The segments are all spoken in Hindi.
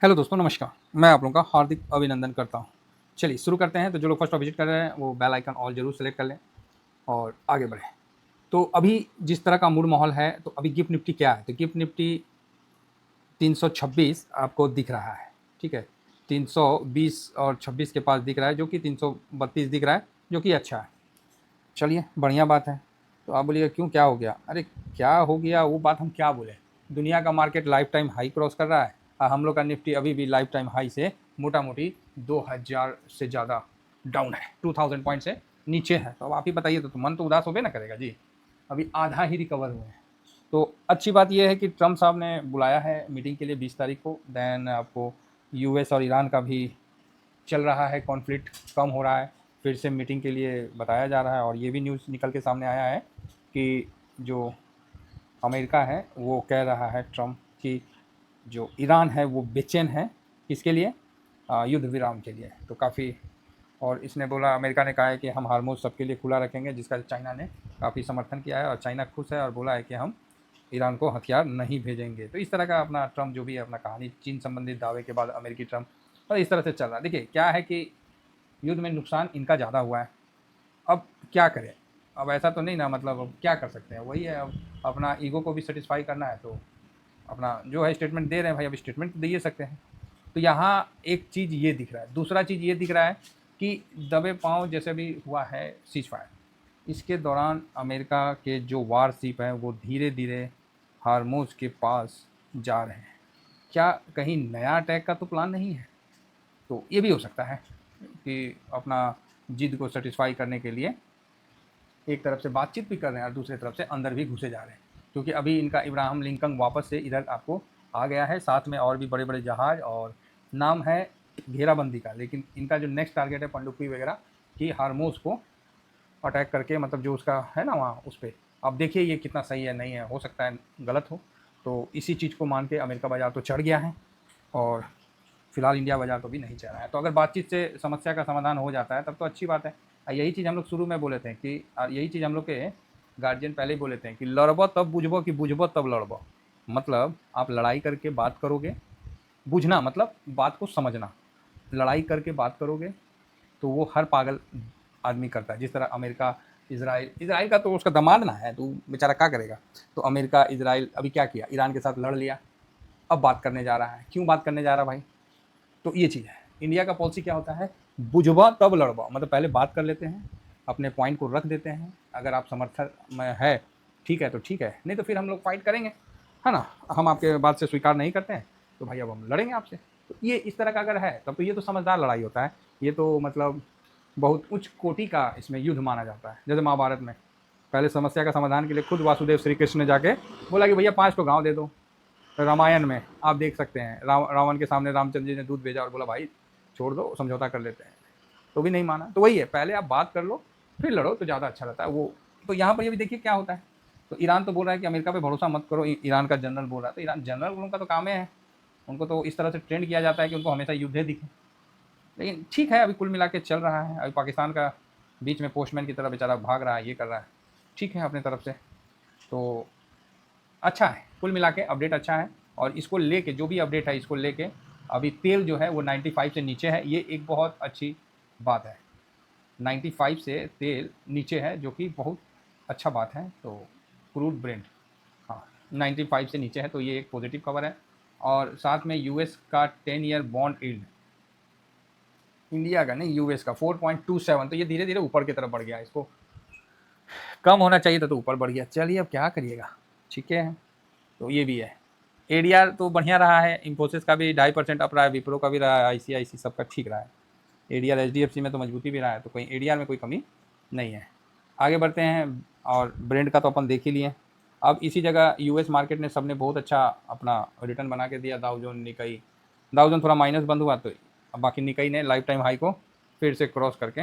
हेलो दोस्तों, नमस्कार। मैं आप लोगों का हार्दिक अभिनंदन करता हूँ। चलिए शुरू करते हैं। तो जो लोग फर्स्ट बार विजिट कर रहे हैं वो बेल आइकन ऑल ज़रूर सेलेक्ट कर लें और आगे बढ़ें। तो अभी जिस तरह का मूड माहौल है, तो अभी गिफ्ट निफ्टी क्या है? तो गिफ्ट निफ्टी 326 आपको दिख रहा है, ठीक है। 320 और 26 के पास दिख रहा है, जो कि 332 दिख रहा है, जो कि अच्छा है। चलिए बढ़िया बात है। तो आप बोलिएगा क्यों, क्या हो गया? अरे क्या हो गया, वो बात हम क्या बोले। दुनिया का market life time high cross कर रहा है और हम लोग का निफ्टी अभी भी लाइफ टाइम हाई से मोटा मोटी 2000 से ज़्यादा डाउन है, 2000 पॉइंट से नीचे है। तो अब आप ही बताइए, तो मन तो उदास होबे ना करेगा जी। अभी आधा ही रिकवर हुए हैं। तो अच्छी बात यह है कि ट्रम्प साहब ने बुलाया है मीटिंग के लिए 20 तारीख को। दैन आपको यूएस और ईरान का भी चल रहा है, कॉन्फ्लिक्ट कम हो रहा है, फिर से मीटिंग के लिए बताया जा रहा है। और ये भी न्यूज़ निकल के सामने आया है कि जो अमेरिका है वो कह रहा है ट्रम्प कि जो ईरान है वो बेचैन है, किसके लिए? युद्ध विराम के लिए। तो काफ़ी, और इसने बोला, अमेरिका ने कहा है कि हम हार्मोज सबके लिए खुला रखेंगे, जिसका चाइना ने काफ़ी समर्थन किया है और चाइना खुश है और बोला है कि हम ईरान को हथियार नहीं भेजेंगे। तो इस तरह का अपना ट्रम्प जो भी है अपना कहानी, चीन संबंधित दावे के बाद अमेरिकी ट्रम्प, और इस तरह से चल रहा है। देखिए क्या है कि युद्ध में नुकसान इनका ज़्यादा हुआ है। अब क्या करें? अब ऐसा तो नहीं ना, मतलब अब क्या कर सकते हैं, वही है। अब अपना ईगो को भी सेटिस्फाई करना है, तो अपना जो है स्टेटमेंट दे रहे हैं भाई, अब स्टेटमेंट तो दे ही सकते हैं। तो यहाँ एक चीज़ ये दिख रहा है, दूसरा चीज़ ये दिख रहा है कि दबे पाँव जैसे भी हुआ है सीज फायर, इसके दौरान अमेरिका के जो वार शिप हैं वो धीरे धीरे हार्मोज के पास जा रहे हैं। क्या कहीं नया अटैक का तो प्लान नहीं है? तो ये भी हो सकता है कि अपना जिद को सेटिस्फाई करने के लिए एक तरफ से बातचीत भी कर रहे हैं और दूसरी तरफ से अंदर भी घुसे जा रहे हैं। क्योंकि अभी इनका इब्राहिम लिंकन वापस से इधर आपको आ गया है, साथ में और भी बड़े बड़े जहाज़, और नाम है घेराबंदी का। लेकिन इनका जो नेक्स्ट टारगेट है पनडुब्बी वगैरह कि हार्मोज को अटैक करके, मतलब जो उसका है ना वहाँ उस पर। अब देखिए ये कितना सही है, नहीं है, हो सकता है गलत हो। तो इसी चीज़ को मान के अमेरिका बाजार तो चढ़ गया है और फिलहाल इंडिया बाजार तो भी नहीं चल रहा है। तो अगर बातचीत से समस्या का समाधान हो जाता है तब तो अच्छी बात है। यही चीज़ हम लोग शुरू में बोले थे कि यही चीज़ हम लोग के गार्जियन पहले ही बोले थे कि लड़बो तब बुझबो कि बुझबो तब लड़बो। मतलब आप लड़ाई करके बात करोगे, बुझना मतलब बात को समझना। लड़ाई करके बात करोगे तो वो हर पागल आदमी करता है। जिस तरह अमेरिका इसराइल, इसराइल का तो उसका दामाद ना है, तो बेचारा क्या करेगा। तो अमेरिका इसराइल अभी क्या किया, ईरान के साथ लड़ लिया, अब बात करने जा रहा है। क्यों बात करने जा रहा भाई? तो ये चीज़ है। इंडिया का पॉलिसी क्या होता है, बुझवा तब लड़वा। मतलब पहले बात कर लेते हैं, अपने पॉइंट को रख देते हैं, अगर आप समर्थन में है ठीक है तो ठीक है, नहीं तो फिर हम लोग फाइट करेंगे, है ना। हम आपके बात से स्वीकार नहीं करते हैं तो भाई अब हम लड़ेंगे आपसे। तो ये इस तरह का अगर है तब तो ये तो समझदार लड़ाई होता है। ये तो मतलब बहुत उच्च कोटि का इसमें युद्ध माना जाता है। जैसे महाभारत में पहले समस्या का समाधान के लिए खुद वासुदेव श्री कृष्ण ने जाके बोला कि भैया 5 तो गाँव दे दो। रामायण में आप देख सकते हैं, रावण के सामने रामचंद्र जी ने दूध भेजा और बोला भाई छोड़ दो, समझौता कर लेते हैं, तो भी नहीं माना। तो वही है, पहले आप बात कर लो फिर लड़ो तो ज़्यादा अच्छा रहता है वो। तो यहाँ पर ये भी देखिए क्या होता है। तो ईरान तो बोल रहा है कि अमेरिका पे भरोसा मत करो, ईरान का जनरल बोल रहा है। तो ईरान जनरल उनका तो काम है, उनको तो इस तरह से ट्रेंड किया जाता है कि उनको हमेशा युद्ध दिखे। लेकिन ठीक है, अभी कुल मिला के चल रहा है। अभी पाकिस्तान का बीच में पोस्टमैन की तरह बेचारा भाग रहा है, ये कर रहा है, ठीक है अपने तरफ से। तो अच्छा है, कुल मिला के अपडेट अच्छा है। और इसको लेके जो भी अपडेट है, इसको लेके अभी तेल जो है वो 95 से नीचे है, ये एक बहुत अच्छी बात है। 95 से तेल नीचे है, जो कि बहुत अच्छा बात है। तो क्रूड ब्रेंट, हाँ, 95 से नीचे है, तो ये एक पॉजिटिव खबर है। और साथ में यूएस का 10 ईयर बॉन्ड यील्ड, इंडिया का नहीं यूएस का 4.27, तो ये धीरे धीरे ऊपर की तरफ बढ़ गया। इसको कम होना चाहिए था तो ऊपर बढ़ गया। चलिए अब क्या करिएगा, ठीक है। तो ये भी है। एडीआर तो बढ़िया रहा है, इंफोसिस का भी 2.5% अप रहा है, विप्रो का भी रहा है, आईसीआईसी सबका ठीक रहा है। एडीआर एचडीएफसी में तो मजबूती भी रहा है, तो कहीं एडीआर में कोई कमी नहीं है। आगे बढ़ते हैं, और ब्रेंड का तो अपन देख ही लिए। अब इसी जगह यूएस मार्केट ने सबने बहुत अच्छा अपना रिटर्न बना के दिया। दाउ निकई, दाउ थोड़ा माइनस बंद हुआ, तो अब बाकी निकई ने लाइफ टाइम हाई को फिर से क्रॉस करके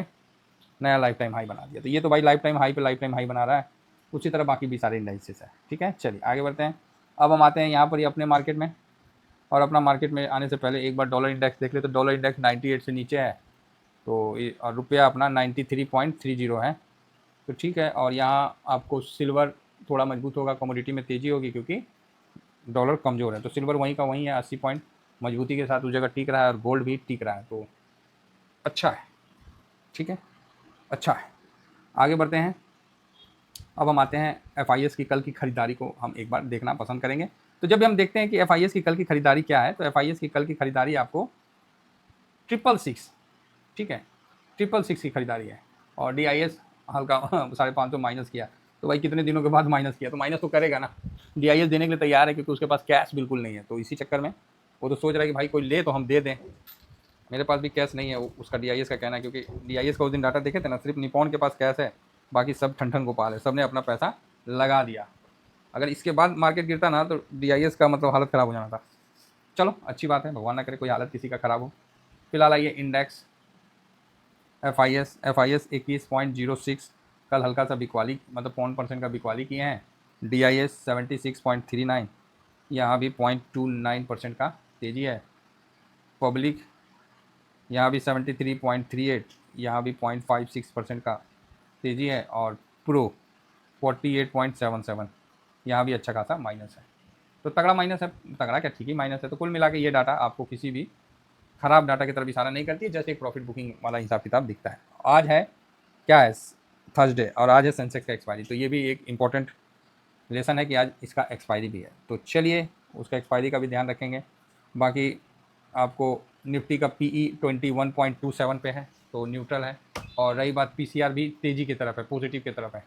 नया लाइफ टाइम हाई बना दिया। तो ये तो भाई लाइफ टाइम हाई पे लाइफ टाइम हाई बना रहा है। उसी तरह बाकी भी सारे इंडाइसेस है, ठीक है। चलिए आगे बढ़ते हैं। अब हम आते हैं यहाँ पर ही अपने मार्केट में। और अपना मार्केट में आने से पहले एक बार डॉलर इंडेक्स देख ले। तो डॉलर इंडेक्स 98 से नीचे है, तो और रुपया अपना 93.30 है, तो ठीक है। और यहाँ आपको सिल्वर थोड़ा मजबूत होगा, कमोडिटी में तेज़ी होगी क्योंकि डॉलर कमज़ोर है, तो सिल्वर वहीं का वहीं है 80 मजबूती के साथ उस जगह टिक रहा है और गोल्ड भी टिक रहा है, तो अच्छा है। ठीक है, अच्छा है। आगे बढ़ते हैं। अब हम आते हैं FIS की कल की खरीदारी को हम एक बार देखना पसंद करेंगे। तो जब भी हम देखते हैं कि FIS की कल की खरीदारी क्या है, तो FIS की कल की खरीदारी आपको 666, ठीक है, 666 की खरीदारी है। और DIS हल्का 550 माइनस किया, तो भाई कितने दिनों के बाद माइनस किया, तो माइनस तो करेगा ना। DIS देने के लिए तैयार है क्योंकि उसके पास कैश बिल्कुल नहीं है, तो इसी चक्कर में वो तो सोच रहा है कि भाई कोई ले तो हम दे दें। मेरे पास भी कैश नहीं है, उसका DIS का कहना है, क्योंकि DIS का उस दिन डाटा देखे थे ना, सिर्फ निपॉन के पास कैश है, बाकी सब ठन गोपाल है, सब ने अपना पैसा लगा दिया। अगर इसके बाद मार्केट गिरता ना तो DIS का मतलब हालत ख़राब हो जाना था। चलो अच्छी बात है, भगवान ना करे कोई हालत किसी का ख़राब हो। फिलहाल आइए इंडेक्स FIS 21.06, कल हल्का सा बिकवाली, मतलब 0.1% का बिकवाली किए हैं। DIS 76.39, यहाँ भी 0.29% का तेज़ी है। पब्लिक यहाँ भी 73.38, यहाँ भी 0.56% का तेज़ी है। और प्रो 48.77, यहाँ भी अच्छा खासा माइनस है। तो तगड़ा माइनस है, तगड़ा क्या, ठीक ही माइनस है। तो कुल मिला के ये डाटा आपको किसी भी ख़राब डाटा की तरफ इशारा नहीं करती है, जैसे एक प्रॉफिट बुकिंग वाला हिसाब किताब दिखता है। आज है क्या है, थर्सडे, और आज है सेंसेक्स का एक्सपायरी, तो ये भी एक इम्पॉर्टेंट लेसन है कि आज इसका एक्सपायरी भी है। तो चलिए उसका एक्सपायरी का भी ध्यान रखेंगे। बाकी आपको निफ्टी का PE 21.27 पे है, तो न्यूट्रल है। और रही बात PCR भी तेज़ी की तरफ है, पॉजिटिव की तरफ है।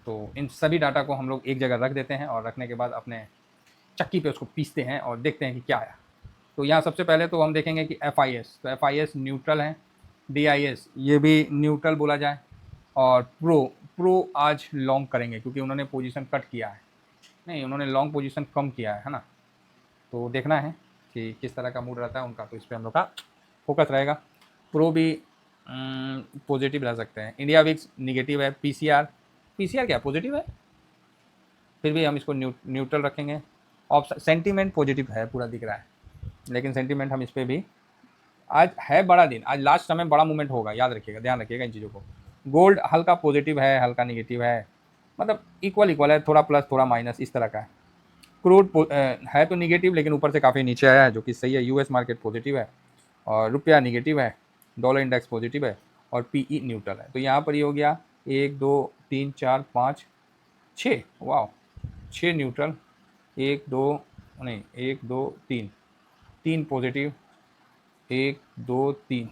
तो इन सभी डाटा को हम लोग एक जगह रख देते हैं और रखने के बाद अपने चक्की पे उसको पीसते हैं और देखते हैं कि क्या आया। तो यहाँ सबसे पहले तो हम देखेंगे कि FIS, तो FIS न्यूट्रल है। DIS ये भी न्यूट्रल बोला जाए। और प्रो आज लॉन्ग करेंगे क्योंकि उन्होंने पोजीशन कट किया है, नहीं उन्होंने लॉन्ग पोजीशन कम किया है ना। तो देखना है कि किस तरह का मूड रहता है उनका, तो इस पर हम लोग का फोकस रहेगा। प्रो भी पॉजिटिव रह सकते हैं। इंडिया विक्स निगेटिव है। PCR क्या पॉजिटिव है, फिर भी हम इसको न्यूट्रल रखेंगे। और सेंटीमेंट पॉजिटिव है, पूरा दिख रहा है, लेकिन सेंटीमेंट हम इस पर भी, आज है बड़ा दिन, आज लास्ट समय बड़ा मूवमेंट होगा, याद रखिएगा, ध्यान रखिएगा इन चीज़ों को। गोल्ड हल्का पॉजिटिव है, हल्का निगेटिव है, मतलब इक्वल है, थोड़ा प्लस थोड़ा माइनस इस तरह का है। क्रूड है तो निगेटिव, लेकिन ऊपर से काफ़ी नीचे आया है, जो कि सही है। US मार्केट पॉजिटिव है और रुपया निगेटिव है। डॉलर इंडेक्स पॉजिटिव है और PE न्यूट्रल है। तो यहाँ पर ही हो गया 1 2 3 4 5 6, वाह, 6 न्यूट्रल, 1 2 नहीं 1 2 3, 3 पॉजिटिव, 1 2 3,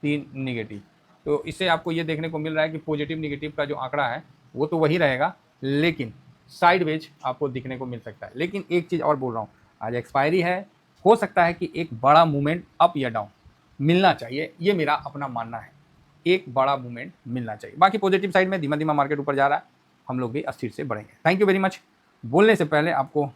3 निगेटिव। तो इससे आपको ये देखने को मिल रहा है कि पॉजिटिव निगेटिव का जो आंकड़ा है वो तो वही रहेगा, लेकिन साइडवेज आपको दिखने को मिल सकता है। लेकिन एक चीज़ और बोल रहा हूँ, आज एक्सपायरी है, हो सकता है कि एक बड़ा मूवमेंट अप या डाउन मिलना चाहिए, ये मेरा अपना मानना है। एक बड़ा मूवमेंट मिलना चाहिए। बाकी पॉजिटिव साइड में धीमा धीमा मार्केट ऊपर जा रहा है, हम लोग भी अस्थिर से बढ़ेंगे। Thank you very much. बोलने से पहले आपको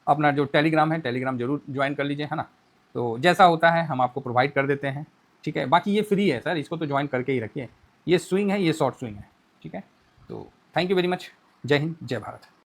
अपना जो टेलीग्राम है, टेलीग्राम जरूर ज्वाइन कर लीजिए, है ना। तो जैसा होता है हम आपको प्रोवाइड कर देते हैं, ठीक है। बाकी ये फ्री है सर, इसको तो ज्वाइन करके ही रखिए। ये स्विंग है, ये शॉर्ट स्विंग है, ठीक है। तो थैंक यू वेरी मच। जय हिंद, जय भारत।